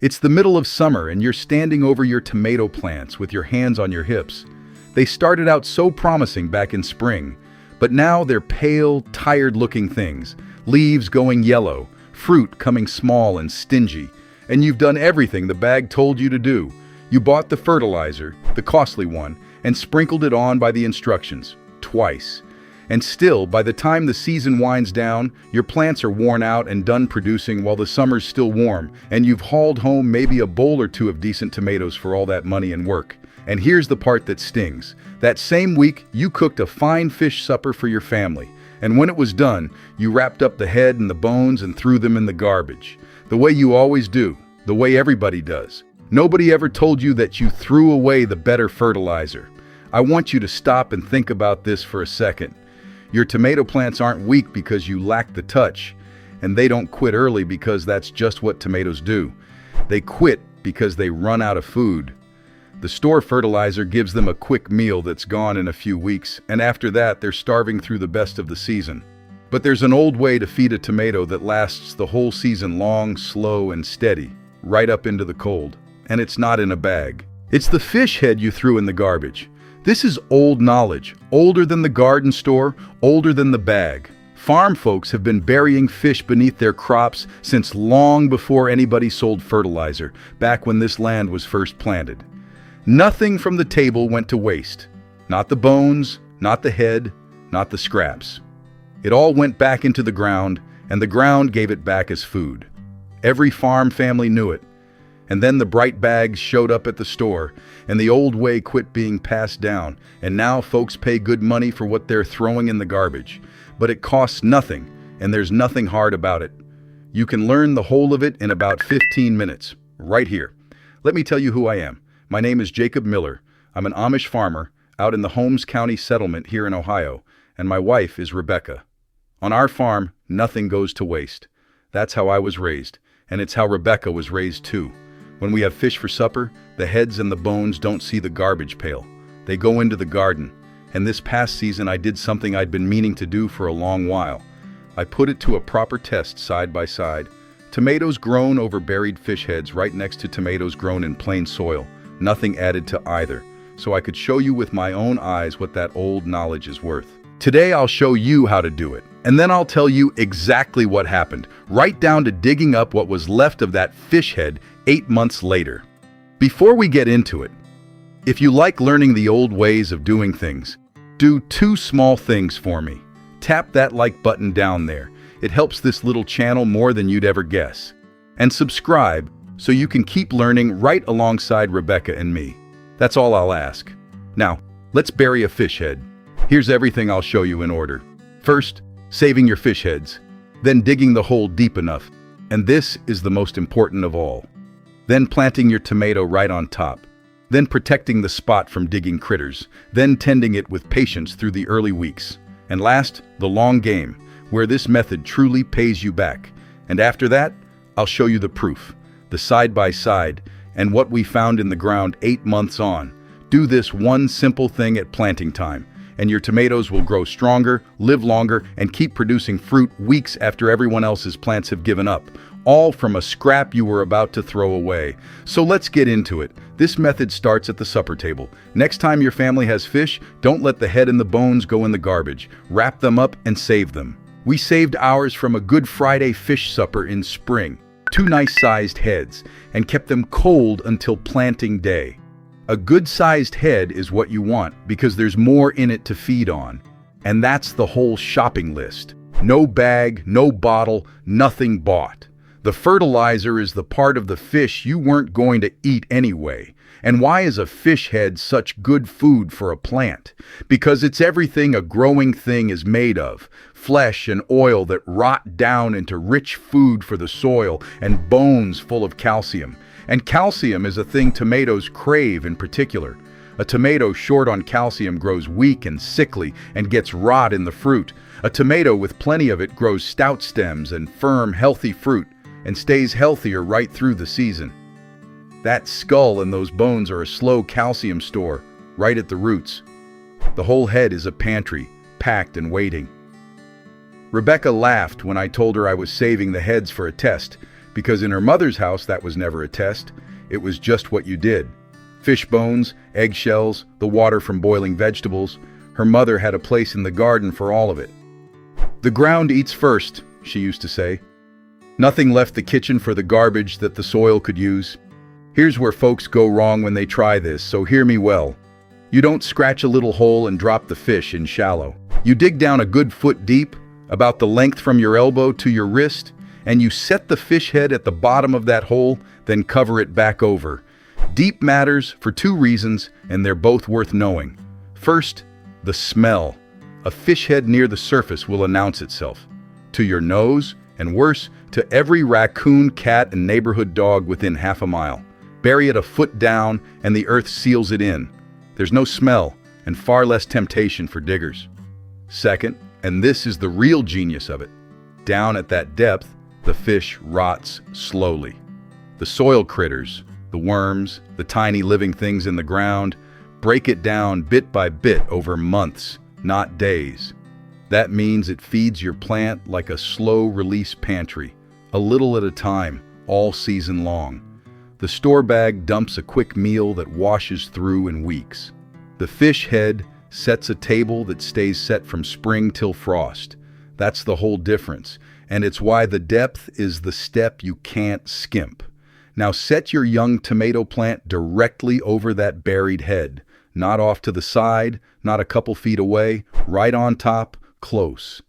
It's the middle of summer and you're standing over your tomato plants with your hands on your hips. They started out so promising back in spring, but now they're pale, tired-looking things, leaves going yellow, fruit coming small and stingy, and you've done everything the bag told you to do. You bought the fertilizer, the costly one, and sprinkled it on by the instructions, twice. And still, by the time the season winds down, your plants are worn out and done producing while the summer's still warm, and you've hauled home maybe a bowl or two of decent tomatoes for all that money and work. And here's the part that stings. That same week, you cooked a fine fish supper for your family, and when it was done, you wrapped up the head and the bones and threw them in the garbage. The way you always do, the way everybody does. Nobody ever told you that you threw away the better fertilizer. I want you to stop and think about this for a second. Your tomato plants aren't weak because you lack the touch, and they don't quit early because that's just what tomatoes do. They quit because they run out of food. The store fertilizer gives them a quick meal that's gone in a few weeks, and after that they're starving through the best of the season. But there's an old way to feed a tomato that lasts the whole season long, slow, and steady, right up into the cold. And it's not in a bag. It's the fish head you threw in the garbage. This is old knowledge, older than the garden store, older than the bag. Farm folks have been burying fish beneath their crops since long before anybody sold fertilizer, back when this land was first planted. Nothing from the table went to waste. Not the bones, not the head, not the scraps. It all went back into the ground, and the ground gave it back as food. Every farm family knew it. And then the bright bags showed up at the store, and the old way quit being passed down, and now folks pay good money for what they're throwing in the garbage. But it costs nothing, and there's nothing hard about it. You can learn the whole of it in about 15 minutes, right here. Let me tell you who I am. My name is Jacob Miller. I'm an Amish farmer out in the Holmes County settlement here in Ohio, and my wife is Rebecca. On our farm, nothing goes to waste. That's how I was raised, and it's how Rebecca was raised too. When we have fish for supper, the heads and the bones don't see the garbage pail. They go into the garden. And this past season I did something I'd been meaning to do for a long while. I put it to a proper test side by side. Tomatoes grown over buried fish heads right next to tomatoes grown in plain soil. Nothing added to either. So I could show you with my own eyes what that old knowledge is worth. Today I'll show you how to do it. And then I'll tell you exactly what happened, right down to digging up what was left of that fish head 8 months later. Before we get into it, if you like learning the old ways of doing things, do 2 small things for me. Tap that like button down there. It helps this little channel more than you'd ever guess. And subscribe so you can keep learning right alongside Rebecca and me. That's all I'll ask. Now, let's bury a fish head. Here's everything I'll show you in order. First, saving your fish heads. Then digging the hole deep enough. And this is the most important of all. Then planting your tomato right on top. Then protecting the spot from digging critters. Then tending it with patience through the early weeks. And last, the long game, where this method truly pays you back. And after that, I'll show you the proof, the side-by-side, and what we found in the ground 8 months on. Do this one simple thing at planting time, and your tomatoes will grow stronger, live longer, and keep producing fruit weeks after everyone else's plants have given up, all from a scrap you were about to throw away. So let's get into it. This method starts at the supper table. Next time your family has fish, don't let the head and the bones go in the garbage. Wrap them up and save them. We saved ours from a Good Friday fish supper in spring, 2 nice-sized heads, and kept them cold until planting day. A good-sized head is what you want because there's more in it to feed on. And that's the whole shopping list. No bag, no bottle, nothing bought. The fertilizer is the part of the fish you weren't going to eat anyway. And why is a fish head such good food for a plant? Because it's everything a growing thing is made of. Flesh and oil that rot down into rich food for the soil and bones full of calcium. And calcium is a thing tomatoes crave in particular. A tomato short on calcium grows weak and sickly and gets rot in the fruit. A tomato with plenty of it grows stout stems and firm, healthy fruit and stays healthier right through the season. That skull and those bones are a slow calcium store, right at the roots. The whole head is a pantry, packed and waiting. Rebecca laughed when I told her I was saving the heads for a test, because in her mother's house that was never a test, it was just what you did. Fish bones, eggshells, the water from boiling vegetables. Her mother had a place in the garden for all of it. "The ground eats first," she used to say. Nothing left the kitchen for the garbage that the soil could use. Here's where folks go wrong when they try this, so hear me well. You don't scratch a little hole and drop the fish in shallow. You dig down a good foot deep, about the length from your elbow to your wrist, and you set the fish head at the bottom of that hole, then cover it back over. Deep matters for two reasons, and they're both worth knowing. First, the smell. A fish head near the surface will announce itself. To your nose, and worse, to every raccoon, cat, and neighborhood dog within half a mile. Bury it a foot down, and the earth seals it in. There's no smell, and far less temptation for diggers. Second, and this is the real genius of it, down at that depth, the fish rots slowly. The soil critters, the worms, the tiny living things in the ground, break it down bit by bit over months, not days. That means it feeds your plant like a slow-release pantry, a little at a time, all season long. The store bag dumps a quick meal that washes through in weeks. The fish head sets a table that stays set from spring till frost. That's the whole difference, and it's why the depth is the step you can't skimp. Now set your young tomato plant directly over that buried head, not off to the side, not a couple feet away, right on top, close.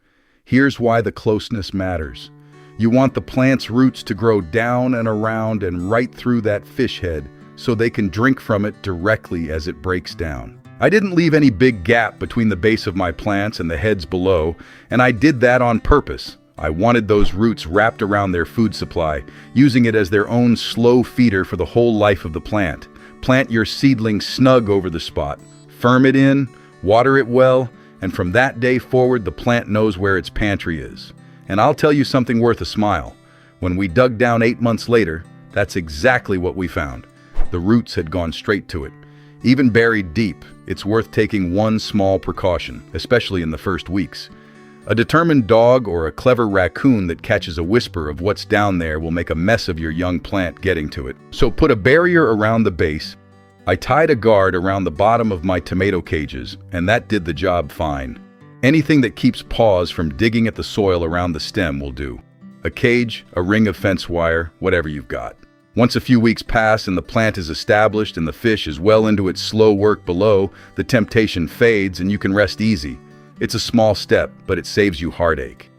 Here's why the closeness matters. You want the plant's roots to grow down and around and right through that fish head so they can drink from it directly as it breaks down. I didn't leave any big gap between the base of my plants and the heads below, and I did that on purpose. I wanted those roots wrapped around their food supply, using it as their own slow feeder for the whole life of the plant. Plant your seedling snug over the spot, firm it in, water it well, and from that day forward the plant knows where its pantry is. And I'll tell you something worth a smile. When we dug down 8 months later, that's exactly what we found. The roots had gone straight to it. Even buried deep, it's worth taking one small precaution, especially in the first weeks. A determined dog or a clever raccoon that catches a whisper of what's down there will make a mess of your young plant getting to it. So put a barrier around the base. I tied a guard around the bottom of my tomato cages, and that did the job fine. Anything that keeps paws from digging at the soil around the stem will do. A cage, a ring of fence wire, whatever you've got. Once a few weeks pass and the plant is established and the fish is well into its slow work below, the temptation fades and you can rest easy. It's a small step, but it saves you heartache.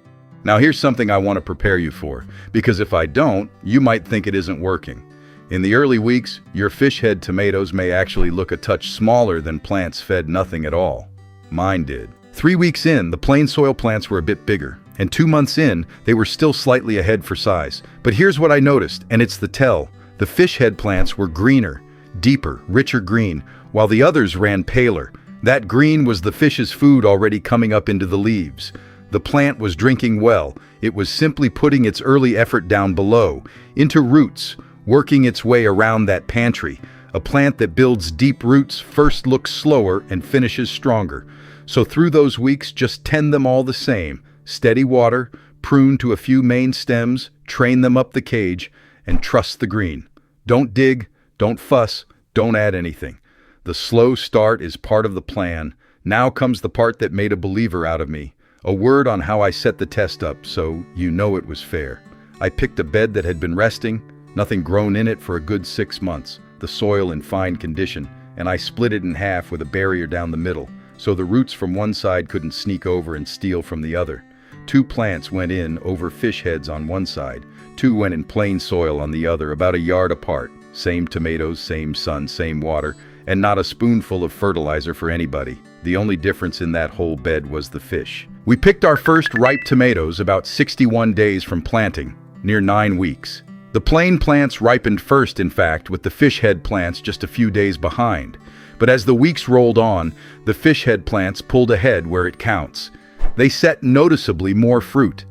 Now here's something I want to prepare you for, because if I don't, you might think it isn't working. In the early weeks, your fish head tomatoes may actually look a touch smaller than plants fed nothing at all. Mine did. 3 weeks in, the plain soil plants were a bit bigger, and 2 months in, they were still slightly ahead for size. But here's what I noticed, and it's the tell. The fish head plants were greener, deeper, richer green, while the others ran paler. That green was the fish's food already coming up into the leaves. The plant was drinking well. It was simply putting its early effort down below, into roots, working its way around that pantry. A plant that builds deep roots first looks slower and finishes stronger. So through those weeks, just tend them all the same. Steady water, prune to a few main stems, train them up the cage, and trust the green. Don't dig, don't fuss, don't add anything. The slow start is part of the plan. Now comes the part that made a believer out of me. A word on how I set the test up, so you know it was fair. I picked a bed that had been resting, nothing grown in it for a good 6 months, the soil in fine condition, and I split it in half with a barrier down the middle, so the roots from one side couldn't sneak over and steal from the other. 2 plants went in over fish heads on one side, 2 went in plain soil on the other, about a yard apart. Same tomatoes, same sun, same water, and not a spoonful of fertilizer for anybody. The only difference in that whole bed was the fish. We picked our first ripe tomatoes about 61 days from planting, near 9 weeks. The plain plants ripened first, in fact, with the fish head plants just a few days behind. But as the weeks rolled on, the fish head plants pulled ahead where it counts. They set noticeably more fruit.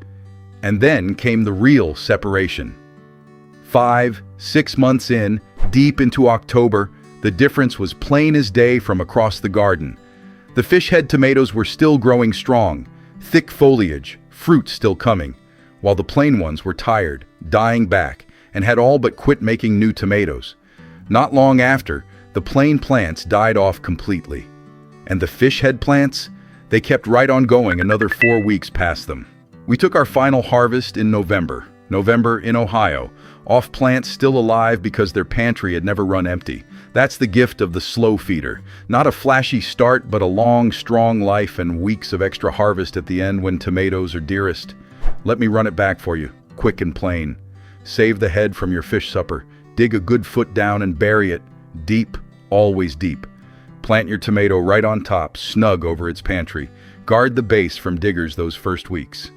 And then came the real separation. 5, 6 months in, deep into October, the difference was plain as day from across the garden. The fish head tomatoes were still growing strong, thick foliage, fruit still coming, while the plain ones were tired, dying back, and had all but quit making new tomatoes. Not long after, the plain plants died off completely. And the fish head plants? They kept right on going another 4 weeks past them. We took our final harvest in November in Ohio, off plants still alive because their pantry had never run empty. That's the gift of the slow feeder. Not a flashy start, but a long, strong life and weeks of extra harvest at the end when tomatoes are dearest. Let me run it back for you, quick and plain. Save the head from your fish supper. Dig a good foot down and bury it. Deep, always deep. Plant your tomato right on top, snug over its pantry. Guard the base from diggers those first weeks.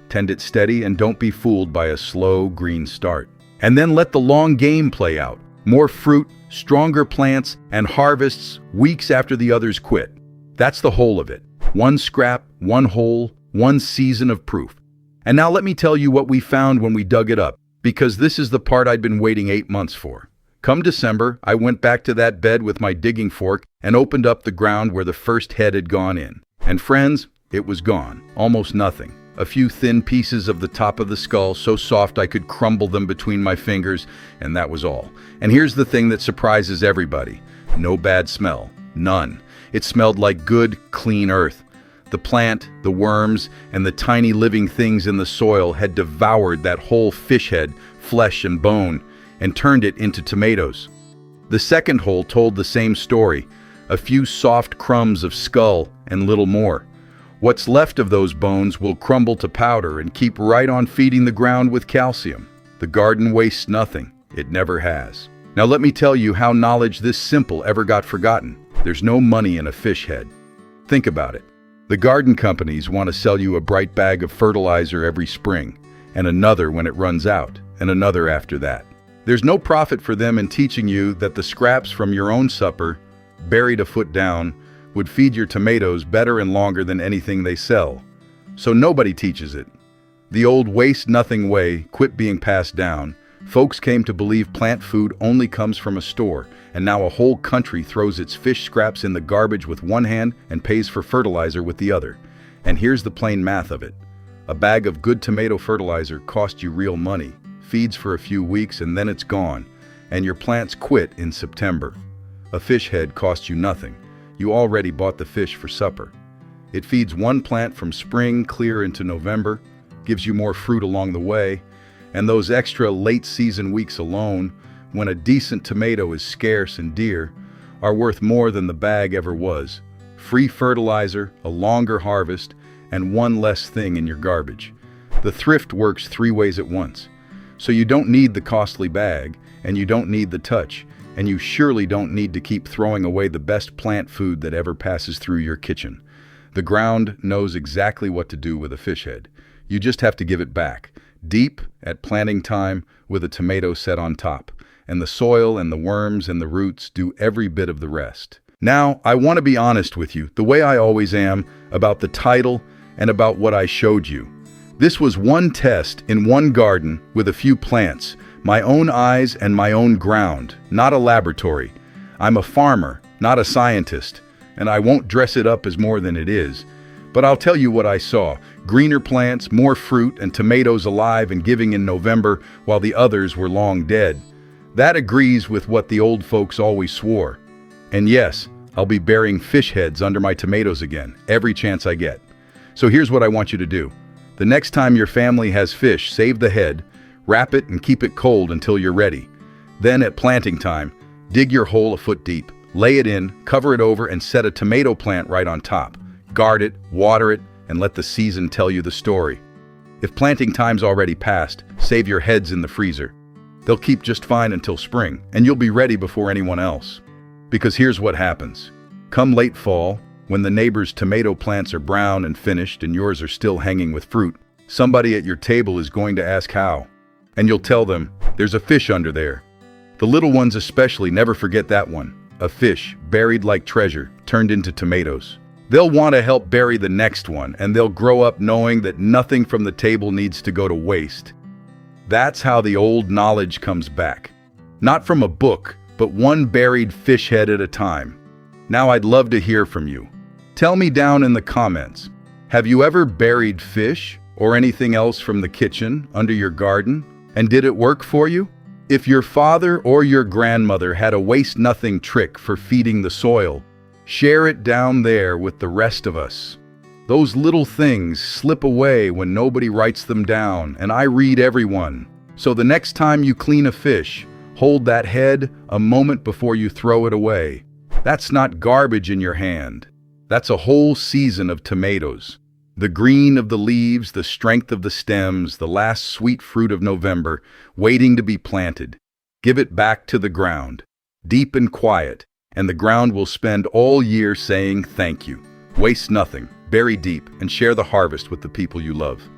Tend it steady and don't be fooled by a slow green start. And then let the long game play out. More fruit, stronger plants, and harvests weeks after the others quit. That's the whole of it. One scrap, one hole, one season of proof. And now let me tell you what we found when we dug it up, because this is the part I'd been waiting 8 months for. Come December, I went back to that bed with my digging fork and opened up the ground where the first head had gone in. And friends, it was gone. Almost nothing. A few thin pieces of the top of the skull, so soft I could crumble them between my fingers, and that was all. And here's the thing that surprises everybody. No bad smell. None. It smelled like good, clean earth. The plant, the worms, and the tiny living things in the soil had devoured that whole fish head, flesh and bone, and turned it into tomatoes. The second hole told the same story. A few soft crumbs of skull and little more. What's left of those bones will crumble to powder and keep right on feeding the ground with calcium. The garden wastes nothing. It never has. Now let me tell you how knowledge this simple ever got forgotten. There's no money in a fish head. Think about it. The garden companies want to sell you a bright bag of fertilizer every spring, and another when it runs out, and another after that. There's no profit for them in teaching you that the scraps from your own supper, buried a foot down, would feed your tomatoes better and longer than anything they sell. So nobody teaches it. The old waste nothing way quit being passed down. Folks came to believe plant food only comes from a store, and now a whole country throws its fish scraps in the garbage with one hand and pays for fertilizer with the other. And here's the plain math of it. A bag of good tomato fertilizer costs you real money, feeds for a few weeks, and then it's gone, and your plants quit in September. A fish head costs you nothing. You already bought the fish for supper. It feeds one plant from spring clear into November, gives you more fruit along the way, and those extra late season weeks alone, when a decent tomato is scarce and dear, are worth more than the bag ever was. Free fertilizer, a longer harvest, and one less thing in your garbage. The thrift works 3 ways at once. So you don't need the costly bag, and you don't need the touch, and you surely don't need to keep throwing away the best plant food that ever passes through your kitchen. The ground knows exactly what to do with a fish head. You just have to give it back, deep at planting time with a tomato set on top, and the soil and the worms and the roots do every bit of the rest. Now, I want to be honest with you, the way I always am, about the title and about what I showed you. This was one test in one garden with a few plants, my own eyes and my own ground, not a laboratory. I'm a farmer, not a scientist, and I won't dress it up as more than it is. But I'll tell you what I saw. Greener plants, more fruit, and tomatoes alive and giving in November while the others were long dead. That agrees with what the old folks always swore. And yes, I'll be burying fish heads under my tomatoes again, every chance I get. So here's what I want you to do. The next time your family has fish, save the head, wrap it and keep it cold until you're ready. Then at planting time, dig your hole a foot deep, lay it in, cover it over, and set a tomato plant right on top. Guard it, water it, and let the season tell you the story. If planting time's already passed, save your heads in the freezer. They'll keep just fine until spring, and you'll be ready before anyone else. Because here's what happens. Come late fall, when the neighbor's tomato plants are brown and finished and yours are still hanging with fruit, somebody at your table is going to ask how. And you'll tell them, there's a fish under there. The little ones especially never forget that one. A fish, buried like treasure, turned into tomatoes. They'll want to help bury the next one, and they'll grow up knowing that nothing from the table needs to go to waste. That's how the old knowledge comes back. Not from a book, but one buried fish head at a time. Now I'd love to hear from you. Tell me down in the comments, have you ever buried fish or anything else from the kitchen under your garden? And did it work for you? If your father or your grandmother had a waste-nothing trick for feeding the soil, share it down there with the rest of us. Those little things slip away when nobody writes them down, and I read every one. So the next time you clean a fish, hold that head a moment before you throw it away. That's not garbage in your hand. That's a whole season of tomatoes. The green of the leaves, the strength of the stems, the last sweet fruit of November, waiting to be planted. Give it back to the ground, deep and quiet, and the ground will spend all year saying thank you. Waste nothing, bury deep, and share the harvest with the people you love.